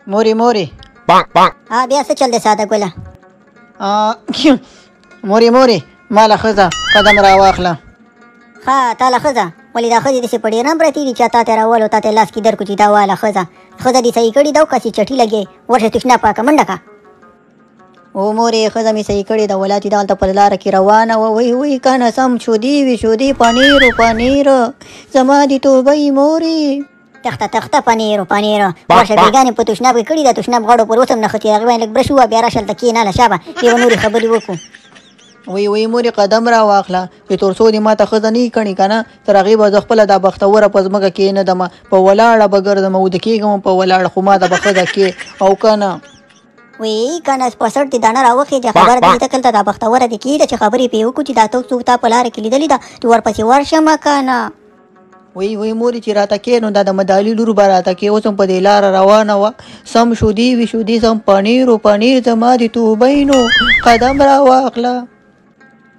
موري موري بیا څه چل دی ساده ګله؟ موري ماله ښځه قدم راواخله. ښه تا له ښځه ولې دا ښځې داسې په ډېر نه پرتې دي چې تا ته راولو تا ته لاس کې درکړو چې دا واله ښځه دې صحیح کړې ده او کسې چټي لګې ورشه تشنه پاکه منډه که. او مورې ښځه مې صحیح کړې ده ولاتې دلته په لاره کې روانه وه وی کنه سم شودې وي شودې پنیر زما دې توبه مورې تخته پنیرو ورشه بېګانې په تشناب کې کړي ده تشناب غاړو پر اوس هم نښتي هغې باندې لږ برش ووهه بیا راشه هلته کښېنه له شابه یوه نورې خبرې وکړو. وی مورې قدم را واخله چې تر څو دې ما ته ښځه نه کړي که نه تر هغې به زه خپله دا بختوره په ځمکه کښېنږدمه په ولاړه به ګرځم وده کېږم په ولاړه خو ما ته به ښځه کې او که نه وی کنه په سر دې دانه راوخېږي خبره دې ته کلته دا بختوره دې کېږده چې خبرې پرې وکړو چې دا څوک تا په لاره کې لیدلې ده چې ورپسې ورشمه که نه. وی مورې چې راته کې نو دا د مدالي لور به راته کې اوس هم په دې لاره روانه وه سم شودې وي شودې سم پنیر زما دې توبه نو قدم را واخله.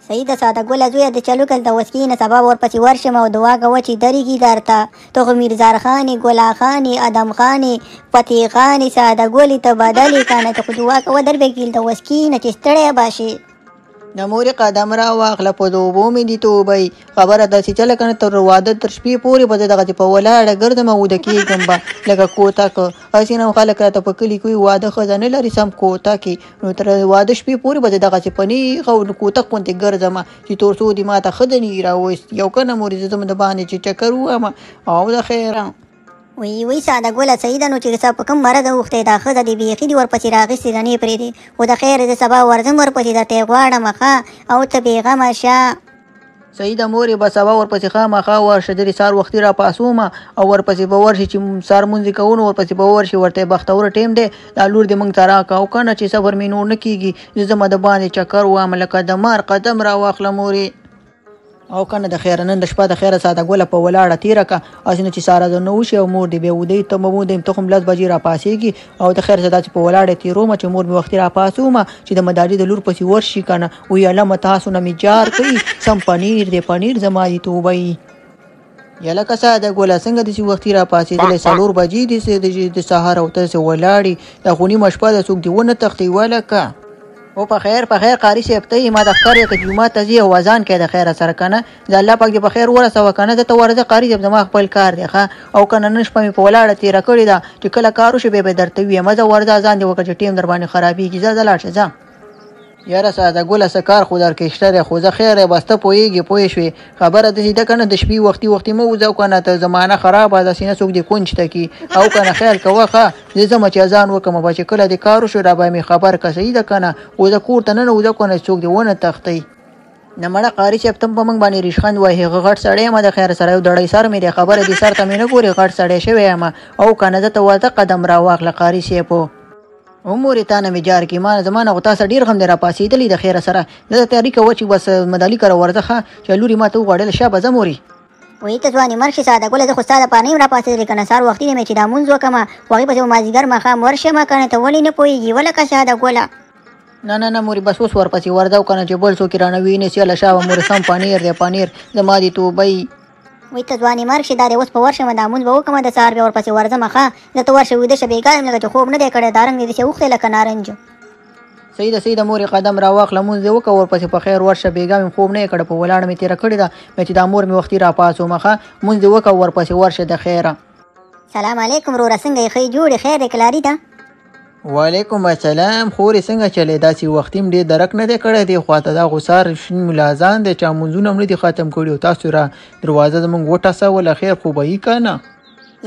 صحیح ده ساده ګله زویه د چلو کل د وسکې نه سبا ورپسې ورشم او دعا کوه چې درېږي درته ته خو میرزار خانې ګلا خانې ادم خانې فتح خانې ساده ګلې ته بدلې که نه ته خو دعا کوه در به کېل د وسکې نه چې ستړی به شې. د مورې قدم را واخله په دوبو مې دې توبی خبره داسې چله که نه تر واده تر شپې پورې به زه دغسې په ولاړه ګرځم او وده کېږم به لکه کوتک هسې نه خلک راته په کلي کې واده ښځه نه لري سم کوتکې نو تر واده شپې پورې به زه دغسې په نیغ او کوتک غوندې ګرځم چې تر څو دې ما ته ښه دني راوست یو که نه مورې زه ځم د باندې چې چکر ووهم او د خیره. وی ساده ګله صحیح ده نو چې څه په کوم مرض اوښتی دا ښځه دې بیخي دې ورپسې راغېستې رنې پرېږدې خو د خیر زه سبا ورځم ورپسې درته یې غواړم ښه او ته بېغمه شه. صحیح ده مورې به سبا ورپسې خامخا ورشه درې سهار وختي را پاسومه او ورپسې به ورشي چې سهار مونځ یې کوو نو ورپسې به ورشي ورته یې بختوره ټیم دی دا لور دې موږ ته راکړه او که نه چې صبر مې نور نه کېږي زه ځمه د باندې چکر ووایم لکه د مار قدم را واخله مورې او که نه د خیره نن د شپه د خیره ساده ګله په ولاړه تېره که هسې نه چې ساره زه نه وشي او مور دې بیا ودی ته به ودیم ته خو هم 10 بجې را پاسېږي او د خیر زه داسې په ولاړه تېرومه چې مور مې وختي را پاسومه چې د مدالي د لور پسې ورشي که نه وی علمه تاسو نه مې جار کوي سم پنیر زما دې توبه یا لکه ساده ګله څنګه داسې وختي را پاسېدلی 4 بجې دې د سهار او ته داسې ولاړې دا خو نیمه شپه ده څوک دې ونه تښتي ولکه او په خیر قاري صاحب ته ما د ښکار یې که جومات ته ځي او اذان کوي د خیره سره که نه د الله پاک دې په خیر ورسوه که نه زه ته ورځه قاري صاحب زما خپل کار دی ښه او که نه نن شپه مې په ولاړه تېره کړې ده چې کله کار وشي بیا به درته ووایم ځه ورځه اذان دې وکړه چې ټیم در باندې خرابېږي ځه لاړ شه ځه. یاره ساده ګله څه کار خو درکې شته دی خو زه خیر یې بس ته پوهېږې پوه شوې خبره داسې ده که نه د شپې وختي مه وځه او که نه ته زمانه خرابه داسې نه څوک دې کونج ته کي او که نه خیال کوه ښه زه ځمه چې اذان وکړم به چې کله دې کار وشو را به مې خبر که صحیح ده که نه خو زه کور ته ننوځه که نه څوک دې ونه تښتئ. نه مړه قاري صاحب ته هم په موږ باندې ریشخند وایي هغه غټ سړی یم د خیر سره یو دړی سر مې دی خبره دې سر ته مې نه ګورې غټ سړی شوی یم او که نه زه ته ورته قدم را واخله قاري صاحبو مورې تا نه مې جار کړي ما زما نه خو تا سره ډېر غم دی را پاسېدلی د خیره سره زه تیاري کوه چې بس مدالي کره ورځه ښه چې لورې ما ته وغواړله شه به ځه مورې. وی ته ځوانې مرشي ساده ګله زه خو ستا دپاره نه یم را پاسېدلی که نه سهار وختي دی مې چې دا مونځ وکړمه خو هغې پسې به مازدیګر ماښام ورشمه که نه ته ولې نه پوهېږي ولکه ساده ګله. نه مورې بس اوس ورپسې ورځه او که نه چې بل څوک یې رانه وینې سیله شابه مورې سم پنیر زما دې توبه وی ته ځوانې مرګ شي دا دی اوس په ورشمه دا مونځ به وکړمه د سهار بیا ورپسې ورځمه ښه زه ته ورشه ویده شه بېګا یم لکه چې خوب نه دی کړی دا رنګ دې داسې اوښتی لکه نارنج. صحیح ده مورې قدم را واخله مونځ دې وکړه ورپسې په خیر ورشه بېګا مې خوب نه یې کړی په ولاړه مې تېره کړې ده بیا چې دا مور مې وختي را پاڅومه ښه مونځ دې وکړه ورپسې ورشه د خیره. سلام علیکم وروره څنګه یې ښه جوړې خیر دې کلاري ده. وعلیکم السلام خورې څنګه چلې داسې وختي هم ډېر درک نه دی کړی دی خواته دا غسار شین ملازان دی چا مونځونه هم نه دي ختم کړي او تاسو را دروازه زموږ وټسوله خیر خو به یي که نه.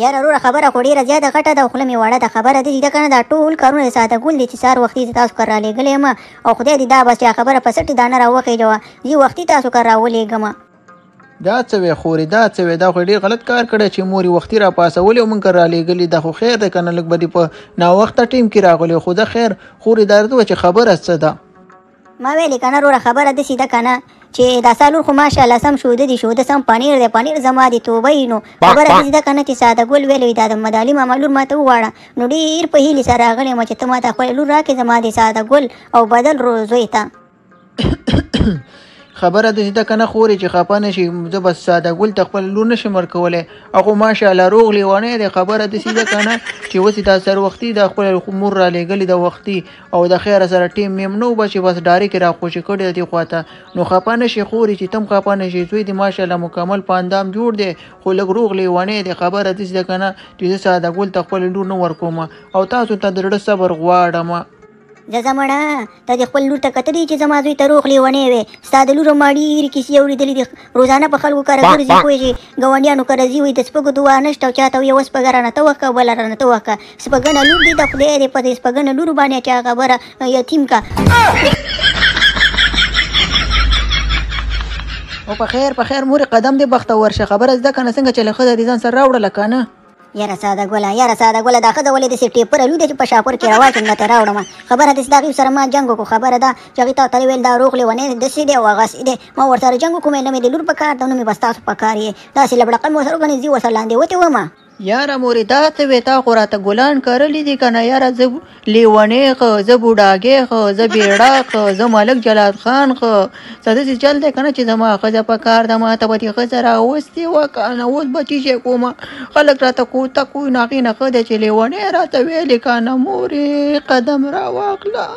یاره وروره خبره خو ډېره زیاته غټه ده او خوله مې وړه ده خبره داسې ده که نه دا ټول کارونه د ساده ګل دي چې سهار وختي زه تاسو کره رالېږلی یم او خدای دې دا بس چې خبره په سټې دانه راوخېجوه زه وختي تاسو کره راولېږم. دا څه وی خورې دا څه وی دا خو ډېر غلط کار کړی چې مورې وختي را پاسولې او موږ کره رالېږلي دا خو خیر دی که نه لږ به دې په ناوخته ټیم کې راغلی خو ده خیر خورې دا درته وه چې خبره څه ده ما ویلې که نه وروره خبره داسې ده که نه چې دا سالور خو ماشاءالله سم شوده دي شوده سم پنیر زما دې توبه نو خبره داسې ده که نه چې ساده ګل ویلی دا د مدالي ماما لور ما ته وغواړه نو ډېر په هیلې سره راغلی یم چې ته ما ته خپله لور راکړې زما دې ساده ګل او بدل زوی ته خبره داسې ده که نه خورې چې خفه نه شي زه بس ساده ګل ته خپل لور نشم ورکولی هغو ماشاءالله روغ لیونی دی خبره داسې ده که نه چې اوس یې دا سر وختي د خپل مور رالېږلې ده وختي او د خیره سره ټیم میم نه وبه چې بس ډارې کې راخوشي کړې ده دې خوا ته نو خفه نه شي خورې چې تم خفه نه شي زوی دې ماشاءالله مکمل په اندام جوړ دی خو لږ روغ لیونی دی خبره داسې ده که نه چې زه ساده ګل ته خپل لور نه ورکوم او تاسو ته د زړه صبر غواړم زه مړه ته د خپل لور ته کتلې چې زما زوی ته روغ لیونی وې ستا د لور ما ډېرې کیسې اورېدلې دي روزانه په خلکو کره ګرځي پوه شي ګاونډیانو کره ځي وایي د سپږو دعا نشته او چاته یوه سپږه رانه ته وکړه بله رانه ته وکړه سپږنه لور دي د خدای دې په دې سپږنه لور باندې چا خبره یتیم کا او په خیر مورې قدم دې بختور شه خبره زده که نه څنګه چې له ښځه دې ځان سره راوړله که نه یاره ساده ګله دا ښځه ولې داسې ټیپره لوده چې په شاپور کې راواچوم نه ته راوړمه خبره داسې د هغې سره ما جنګ وکړو خبره ده چې هغې ته ورته ویل دا روغ لیونی داسې دی او هغسې دی ما ورسره جنګ وکړو نه مې د لور په کار ده نو مې بس تاسو په کار یې داسې لبړقه مې ورسره وګڼې زه ورسره لاندې وتې ومه یاره مورې دا څه وې تا خو راته ګلان کرلي دي که نه یاره زه لیونی ښه زه بوډاګی ښه زه بیړه ښه زه ملک جلاد خان ښه څه داسې چل دی که نه چې زما ښځه په کار ده ما ته به دې ښځه راوستې وه که نه اوس به څه شی کومه خلک راته کوته کوي نو هغې نه ښه دی چې لیونی راته ویلې که نه مورې قدم راواخله